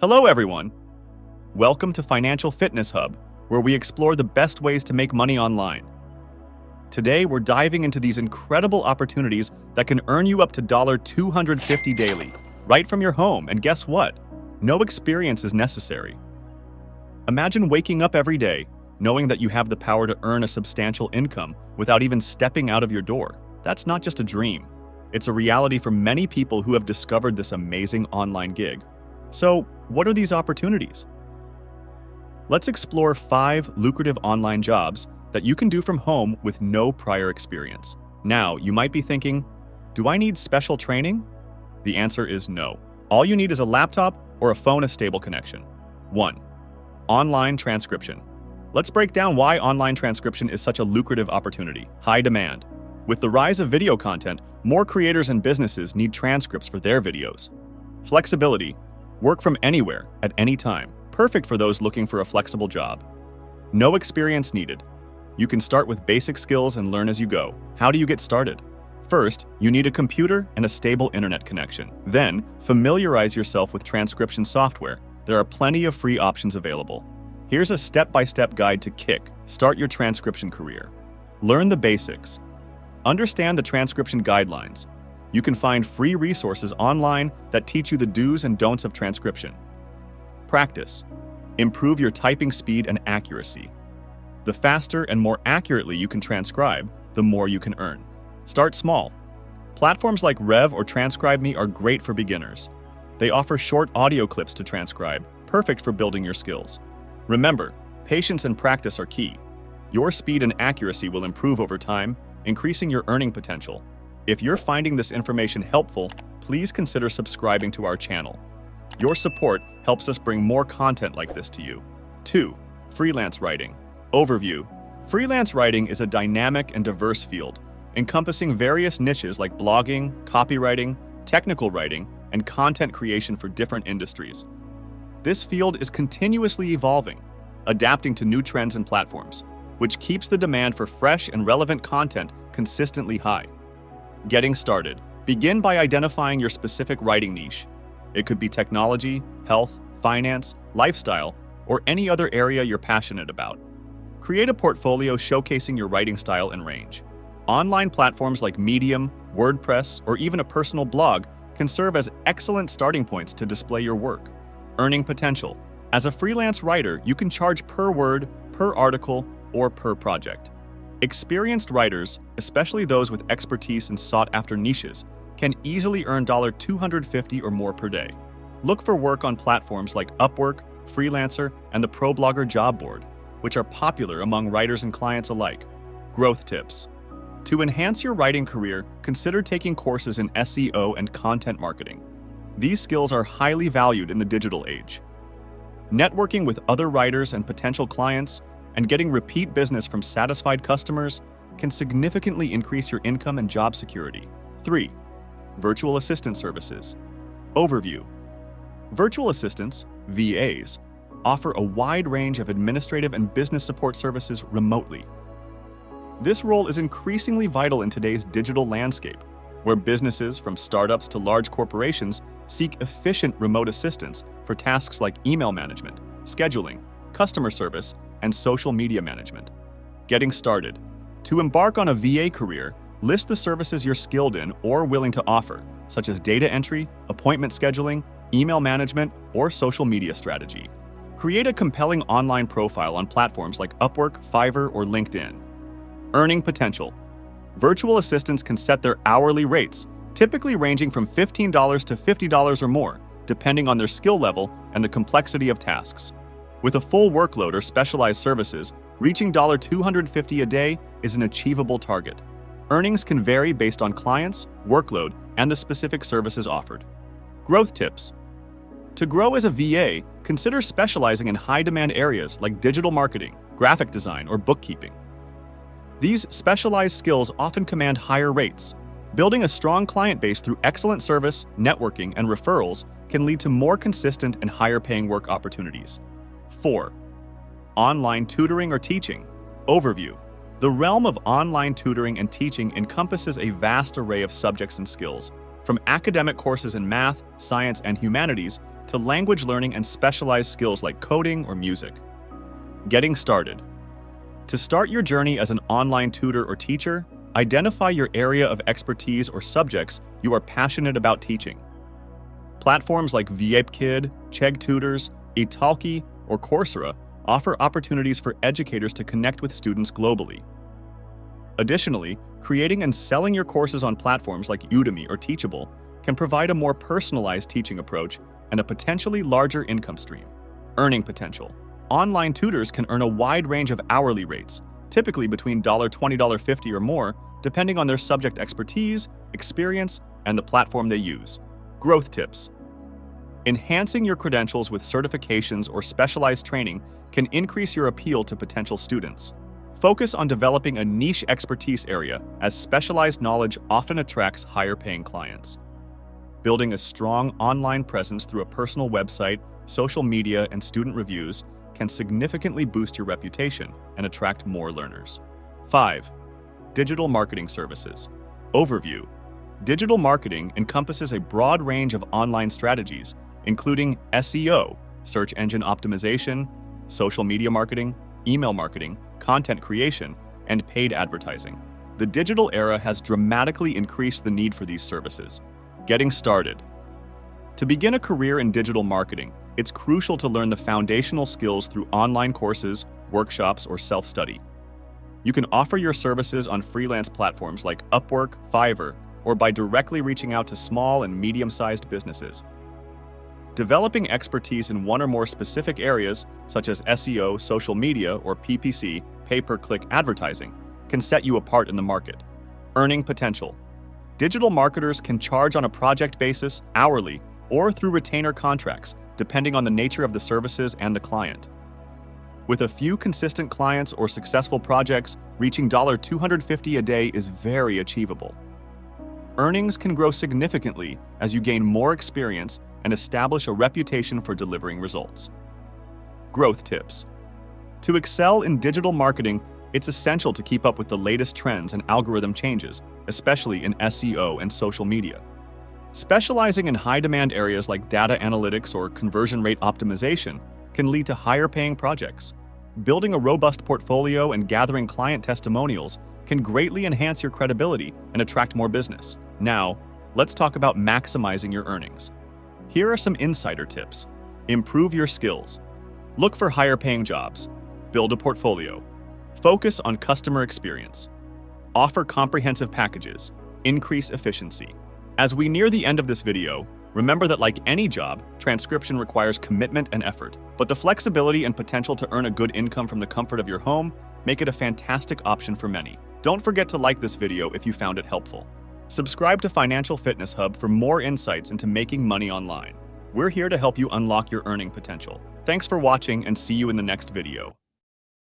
Hello, everyone. Welcome to Financial Fitness Hub, where we explore the best ways to make money online. Today, we're diving into these incredible opportunities that can earn you up to $250 daily, right from your home. And guess what? No experience is necessary. Imagine waking up every day knowing that you have the power to earn a substantial income without even stepping out of your door. That's not just a dream. It's a reality for many people who have discovered this amazing online gig. So, what are these opportunities? Let's explore 5 lucrative online jobs that you can do from home with no prior experience. Now, you might be thinking, do I need special training? The answer is no. All you need is a laptop or a phone, a stable connection. 1. Online transcription. Let's break down why online transcription is such a lucrative opportunity. High demand. With the rise of video content, more creators and businesses need transcripts for their videos. Flexibility. Work from anywhere, at any time. Perfect for those looking for a flexible job. No experience needed. You can start with basic skills and learn as you go. How do you get started? First, you need a computer and a stable internet connection. Then, familiarize yourself with transcription software. There are plenty of free options available. Here's a step-by-step guide to start your transcription career. Learn the basics. Understand the transcription guidelines. You can find free resources online that teach you the do's and don'ts of transcription. Practice. Improve your typing speed and accuracy. The faster and more accurately you can transcribe, the more you can earn. Start small. Platforms like Rev or TranscribeMe are great for beginners. They offer short audio clips to transcribe, perfect for building your skills. Remember, patience and practice are key. Your speed and accuracy will improve over time, increasing your earning potential. If you're finding this information helpful, please consider subscribing to our channel. Your support helps us bring more content like this to you. 2. Freelance writing. Overview. Freelance writing is a dynamic and diverse field, encompassing various niches like blogging, copywriting, technical writing, and content creation for different industries. This field is continuously evolving, adapting to new trends and platforms, which keeps the demand for fresh and relevant content consistently high. Getting started. Begin by identifying your specific writing niche. It could be technology, health, finance, lifestyle, or any other area you're passionate about. Create a portfolio showcasing your writing style and range. Online platforms like Medium, WordPress, or even a personal blog can serve as excellent starting points to display your work. Earning potential. As a freelance writer, you can charge per word, per article, or per project. Experienced writers, especially those with expertise in sought-after niches, can easily earn $250 or more per day. Look for work on platforms like Upwork, Freelancer, and the ProBlogger job board, which are popular among writers and clients alike. Growth tips. To enhance your writing career, consider taking courses in SEO and content marketing. These skills are highly valued in the digital age. Networking with other writers and potential clients and getting repeat business from satisfied customers can significantly increase your income and job security. 3. Virtual assistant services. Overview. Virtual assistants, VAs, offer a wide range of administrative and business support services remotely. This role is increasingly vital in today's digital landscape, where businesses from startups to large corporations seek efficient remote assistance for tasks like email management, scheduling, customer service, and social media management. Getting started. To embark on a VA career, list the services you're skilled in or willing to offer, such as data entry, appointment scheduling, email management, or social media strategy. Create a compelling online profile on platforms like Upwork, Fiverr, or LinkedIn. Earning potential. Virtual assistants can set their hourly rates, typically ranging from $15 to $50 or more, depending on their skill level and the complexity of tasks. With a full workload or specialized services, reaching $250 a day is an achievable target. Earnings can vary based on clients, workload, and the specific services offered. Growth tips. To grow as a VA, consider specializing in high-demand areas like digital marketing, graphic design, or bookkeeping. These specialized skills often command higher rates. Building a strong client base through excellent service, networking, and referrals can lead to more consistent and higher-paying work opportunities. 4. Online tutoring or teaching. Overview. The realm of online tutoring and teaching encompasses a vast array of subjects and skills, from academic courses in math, science, and humanities to language learning and specialized skills like coding or music. Getting started. To start your journey as an online tutor or teacher, identify your area of expertise or subjects you are passionate about teaching. Platforms like VapeKid, Chegg Tutors, Italki, or Coursera offer opportunities for educators to connect with students globally. Additionally, creating and selling your courses on platforms like Udemy or Teachable can provide a more personalized teaching approach and a potentially larger income stream. Earning potential. Online tutors can earn a wide range of hourly rates, typically between $20, $50 or more, depending on their subject expertise, experience, and the platform they use. Growth tips. Enhancing your credentials with certifications or specialized training can increase your appeal to potential students. Focus on developing a niche expertise area, as specialized knowledge often attracts higher-paying clients. Building a strong online presence through a personal website, social media, and student reviews can significantly boost your reputation and attract more learners. 5. Digital marketing services. Overview. Digital marketing encompasses a broad range of online strategies, including SEO, search engine optimization, social media marketing, email marketing, content creation, and paid advertising. The digital era has dramatically increased the need for these services. Getting started. To begin a career in digital marketing, it's crucial to learn the foundational skills through online courses, workshops, or self-study. You can offer your services on freelance platforms like Upwork, Fiverr, or by directly reaching out to small and medium-sized businesses. Developing expertise in one or more specific areas, such as SEO, social media, or PPC, pay-per-click advertising, can set you apart in the market. Earning potential. Digital marketers can charge on a project basis, hourly, or through retainer contracts, depending on the nature of the services and the client. With a few consistent clients or successful projects, reaching $250 a day is very achievable. Earnings can grow significantly as you gain more experience and establish a reputation for delivering results. Growth tips. To excel in digital marketing, it's essential to keep up with the latest trends and algorithm changes, especially in SEO and social media. Specializing in high-demand areas like data analytics or conversion rate optimization can lead to higher-paying projects. Building a robust portfolio and gathering client testimonials can greatly enhance your credibility and attract more business. Now, let's talk about maximizing your earnings. Here are some insider tips. Improve your skills. Look for higher-paying jobs. Build a portfolio. Focus on customer experience. Offer comprehensive packages. Increase efficiency. As we near the end of this video, remember that like any job, transcription requires commitment and effort, but the flexibility and potential to earn a good income from the comfort of your home make it a fantastic option for many. Don't forget to like this video if you found it helpful. Subscribe to Financial Fitness Hub for more insights into making money online. We're here to help you unlock your earning potential. Thanks for watching and see you in the next video.